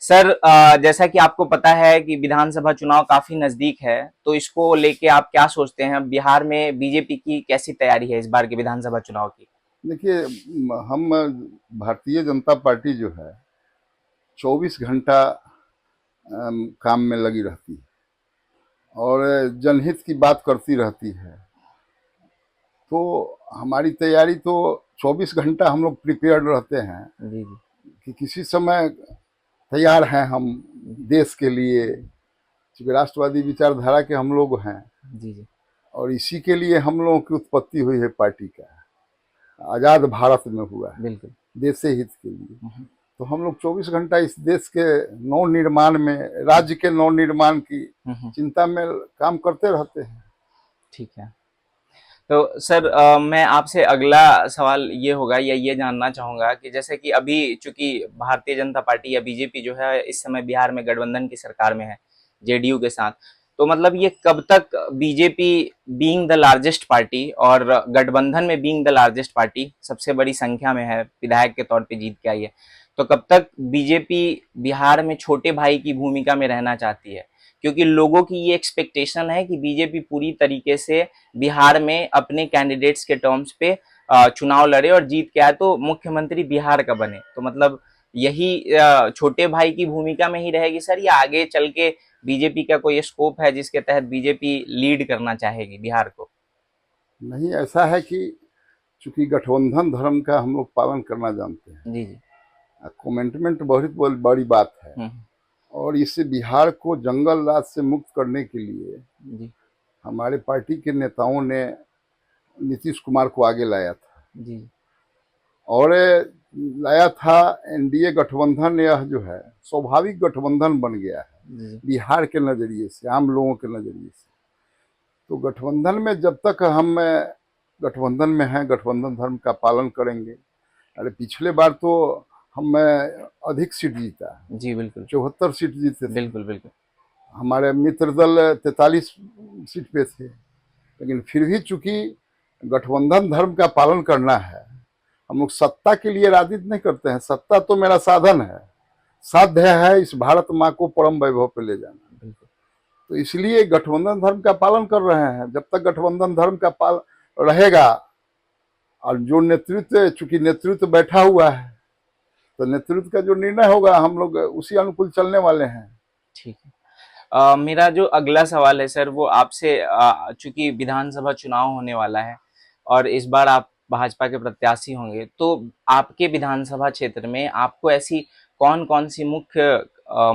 Sir जैसा कि आपको पता है कि विधानसभा चुनाव काफी नजदीक है, तो इसको लेके आप क्या सोचते हैं? बिहार में बीजेपी की कैसी तैयारी है इस बार के विधानसभा चुनाव की? देखिए, हम भारतीय जनता पार्टी जो है 24 घंटा काम में लगी रहती है और जनहित की बात करती रहती है। तो हमारी तैयारी तो 24 घंटा हम लोग प्रिपेयर्ड रहते हैं जी जी। कि किसी समय तैयार हैं हम देश के लिए, क्योंकि राष्ट्रवादी विचारधारा के हम लोग हैं जी जी। और इसी के लिए हम लोगों की उत्पत्ति हुई है पार्टी का। आज़ाद भारत में हुआ है बिल्कुल। देश हित के लिए। हम्म। तो हम लोग 24 घंटा इस देश के नव निर्माण में, राज्य के नव निर्माण की हम्म। चिंता में काम करते रहते हैं। ठीक है। तो सर मैं आपसे अगला सवाल ये होगा या ये जानना चाहूंगा कि जैसे कि अभी चूंकि भारतीय जनता पार्टी या बीजेपी जो है इस समय बिहार में गठबंधन की सरकार में है जेडीयू के साथ, तो मतलब ये कब तक BJP being the largest party और गठबंधन में बीइंग द लार्जेस्ट पार्टी सबसे बड़ी संख्या में है, विधायक के तौर पे जीत के आई है, तो कब तक बीजेपी बिहार में छोटे भाई की भूमिका में रहना चाहती है? क्योंकि लोगों की ये एक्सपेक्टेशन है कि बीजेपी पूरी तरीके से बिहार में अपने कैंडिडेट्स के टर्म्स पे चुनाव लड़े और जीत के आए, तो मुख्यमंत्री बिहार का बने। तो मतलब यही छोटे भाई की भूमिका में ही रहेगी सर, या आगे चल के बीजेपी का कोई स्कोप है जिसके तहत बीजेपी लीड करना चाहेगी बिहार को? नहीं, ऐसा है कि चूंकि गठबंधन धर्म का हम लोग पालन करना जानते हैं, जी जी। कमिटमेंट बहुत बड़ी बात है। हम्म। और इससे बिहार को जंगल राज से मुक्त करने के लिए जी हमारे पार्टी के नेताओं ने नीतीश कुमार को आगे लाया था जी। और लाया था। एनडीए गठबंधन यह जो है स्वाभाविक गठबंधन बन गया है जी जी। बिहार के नज़रिए से, आम लोगों के नज़रिए से। तो गठबंधन में जब तक हम गठबंधन में हैं, गठबंधन धर्म का पालन करेंगे। अरे पिछले बार तो हम अधिक सीट जीता, जी बिल्कुल 74 सीट जीते थे। बिल्कुल। बिल्कुल। हमारे मित्र दल 43 सीट पे थे, लेकिन फिर भी चूंकि गठबंधन धर्म का पालन करना है, हम लोग सत्ता के लिए राजनीति नहीं करते हैं। सत्ता तो मेरा साधन है, साध्य है इस भारत माँ को परम वैभव पे ले जाना। बिल्कुल। तो इसलिए गठबंधन धर्म का पालन कर रहे हैं। जब तक गठबंधन धर्म का पाल रहेगा और जो नेतृत्व, चूंकि नेतृत्व बैठा हुआ है, तो नेतृत्व का जो निर्णय होगा हम लोग उसी अनुकूल चलने वाले हैं। ठीक है। मेरा जो अगला सवाल है सर वो आपसे, चूंकि विधानसभा चुनाव होने वाला है और इस बार आप भाजपा के प्रत्याशी होंगे, तो आपके विधानसभा क्षेत्र में आपको ऐसी कौन कौन सी मुख्य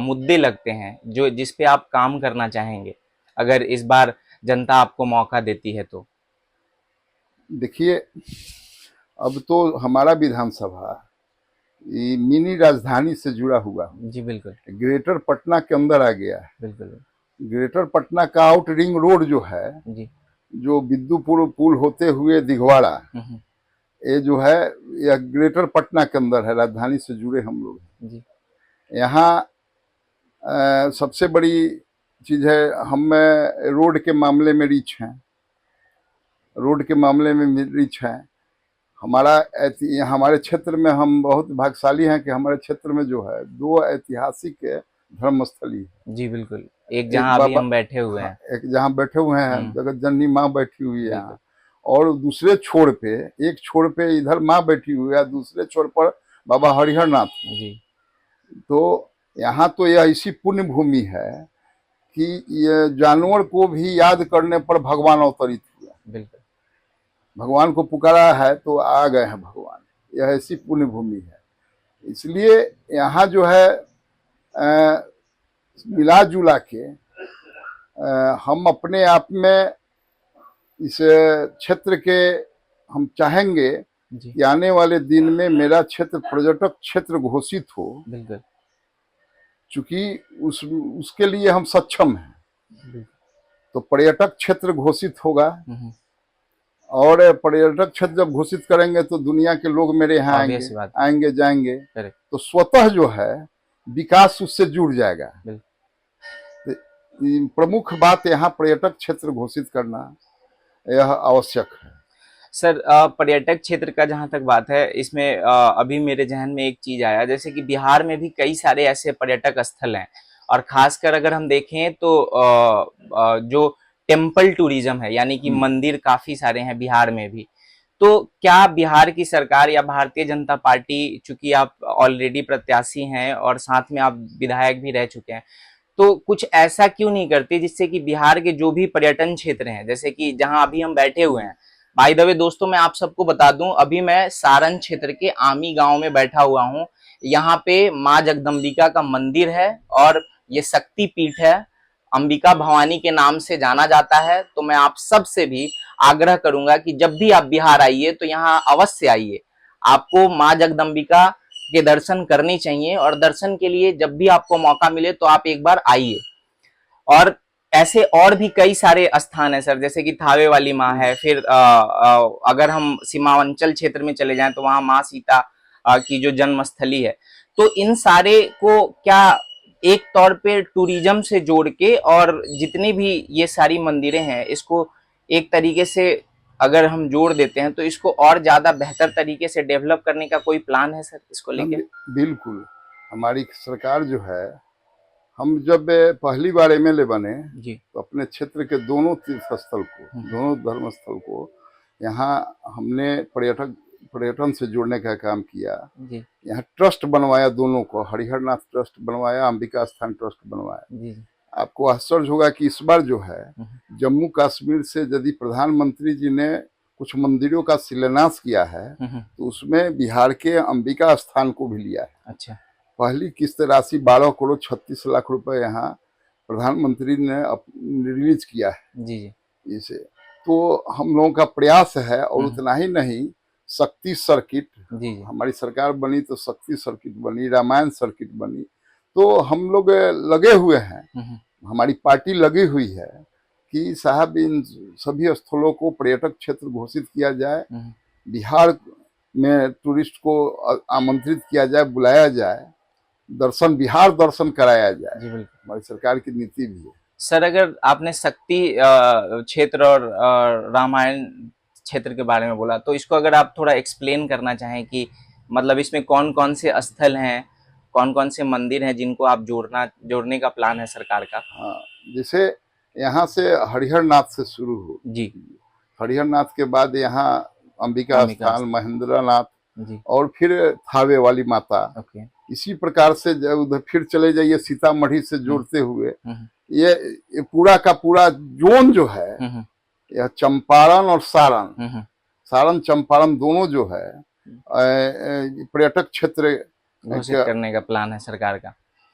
मुद्दे लगते हैं जो जिस पे आप काम करना चाहेंगे अगर इस बार जनता आपको मौका देती है तो? देखिए, अब तो हमारा विधानसभा ये मिनी राजधानी से जुड़ा हुआ है, जी बिल्कुल। ग्रेटर पटना के अंदर आ गया है। बिल्कुल। ग्रेटर पटना का आउट रिंग रोड जो है, जी। जो बिद्दुपुर पुल होते हुए दिघवाड़ा, हम्म। ये जो है यह ग्रेटर पटना के अंदर है, राजधानी से जुड़े हम लोग हैं। जी यहाँ सबसे बड़ी चीज़ है, हम रोड के मामले में रिच हैं, रोड के मामले में रिच हैं। हमारे क्षेत्र में हम बहुत भाग्यशाली हैं कि हमारे क्षेत्र में जो है दो ऐतिहासिक धर्मस्थली है। जी बिल्कुल। एक एक जहां अभी बाबा, हम बैठे हुए हाँ, हैं। एक जहाँ बैठे हुए हैं हम्म। जगत जननी माँ बैठी हुई है बिल्कुल। यहाँ, और दूसरे छोर पे, एक छोर पे इधर माँ बैठी हुई है, दूसरे छोर पर बाबा हरिहर नाथ। जी तो यहाँ तो यह ऐसी पुण्य भूमि है कि ये जानवर को भी याद करने पर भगवान अवतरित हुआ। बिल्कुल। भगवान को पुकारा है तो आ गए हैं भगवान। यह ऐसी पुण्य भूमि है। इसलिए यहाँ जो है मिला जुला के हम अपने आप में इस क्षेत्र के, हम चाहेंगे जी कि आने वाले दिन में मेरा क्षेत्र पर्यटक क्षेत्र घोषित हो, बिल्कुल। चूंकि उसके लिए हम सक्षम हैं। बिल्कुल। तो पर्यटक क्षेत्र घोषित होगा, हम्म। और पर्यटक क्षेत्र जब घोषित करेंगे तो दुनिया के लोग मेरे यहाँ ऑब्वियस आएंगे, बात है। आएंगे जाएंगे, करेक्ट। तो स्वतः जो है विकास उससे जुड़ जाएगा। बिल्कुल। तो प्रमुख बात यहाँ पर्यटक क्षेत्र घोषित करना यह आवश्यक है। सर पर्यटक क्षेत्र का जहाँ तक बात है, इसमें अभी मेरे ज़हन में एक चीज़ आया, जैसे कि बिहार में भी कई सारे ऐसे पर्यटक स्थल हैं और ख़ासकर अगर हम देखें तो जो टेम्पल टूरिज़्म है, यानी कि मंदिर काफ़ी सारे हैं बिहार में भी। तो क्या बिहार की सरकार या भारतीय जनता पार्टी, चूँकि आप ऑलरेडी प्रत्याशी हैं और साथ में आप विधायक भी रह चुके हैं, तो कुछ ऐसा क्यों नहीं करती जिससे कि बिहार के जो भी पर्यटन क्षेत्र हैं, जैसे कि जहां अभी हम बैठे हुए हैं, बाय द वे दोस्तों मैं आप सबको बता दूं, अभी मैं सारण क्षेत्र के आमी गांव में बैठा हुआ हूं। यहाँ पे माँ जगदम्बिका का मंदिर है और ये शक्ति पीठ है, अंबिका भवानी के नाम से जाना जाता है। तो मैं आप सब से भी आग्रह करूंगा कि जब भी आप बिहार आइए तो यहाँ अवश्य आइए, आपको माँ जगदम्बिका के दर्शन करने चाहिए और दर्शन के लिए जब भी आपको मौका मिले तो आप एक बार आइए। और ऐसे और भी कई सारे स्थान है सर, जैसे कि थावे वाली माँ है, फिर अगर हम सीमांचल क्षेत्र में चले जाएं तो वहां माँ सीता की जो जन्मस्थली है। तो इन सारे को क्या एक तौर पे टूरिज्म से जोड़ के और जितनी भी ये सारी मंदिरें हैं इसको एक तरीके से अगर हम जोड़ देते हैं तो इसको और ज्यादा बेहतर तरीके से डेवलप करने का कोई प्लान है सर इसको हम लेके? बिल्कुल, हमारी सरकार जो है, हम जब पहली बार एमएलए बने जी तो अपने क्षेत्र के दोनों तीर्थ स्थल को, दोनों धर्म स्थल को यहाँ हमने पर्यटन से जोड़ने का काम किया। जी यहाँ ट्रस्ट बनवाया, दोनों को हरिहरनाथ ट्रस्ट बनवाया, अंबिका स्थान ट्रस्ट बनवाया। जी आपको आश्चर्य होगा कि इस बार जो है जम्मू कश्मीर से यदि प्रधानमंत्री जी ने कुछ मंदिरों का शिलान्यास किया है तो उसमें बिहार के अंबिका स्थान को भी लिया है। अच्छा पहली किस्त राशि 12 करोड़ 36 लाख रुपए यहाँ प्रधानमंत्री ने रिलीज किया है जी जी इसे। तो हम लोगों का प्रयास है, और उतना ही नहीं, शक्ति सर्किट, जी जी हमारी सरकार बनी तो शक्ति सर्किट बनी, रामायण सर्किट बनी। तो हम लोग लगे हुए हैं, हमारी पार्टी लगी हुई है कि साहब इन सभी स्थलों को पर्यटक क्षेत्र घोषित किया जाए, बिहार में टूरिस्ट को आमंत्रित किया जाए, बुलाया जाए, बिहार दर्शन कराया जाए। जी बिल्कुल हमारी सरकार की नीति भी है। सर। अगर आपने शक्ति क्षेत्र और रामायण क्षेत्र के बारे में बोला, तो इसको अगर आप थोड़ा एक्सप्लेन करना चाहें कि मतलब इसमें कौन कौन से स्थल हैं, कौन कौन से मंदिर हैं जिनको आप जोड़ने का प्लान है सरकार का? हाँ, जैसे यहाँ से हरिहरनाथ से शुरू हो, जी हरिहरनाथ के बाद यहाँ अंबिका स्थान, महेंद्रनाथ, जी और फिर थावे वाली माता। ओके इसी प्रकार से उधर फिर चले जाइए सीतामढ़ी से जोड़ते हुए ये पूरा का पूरा जोन जो है, यह चंपारण और सारण चंपारण दोनों जो है पर्यटक क्षेत्र घोषित करने का प्लान है सरकार का।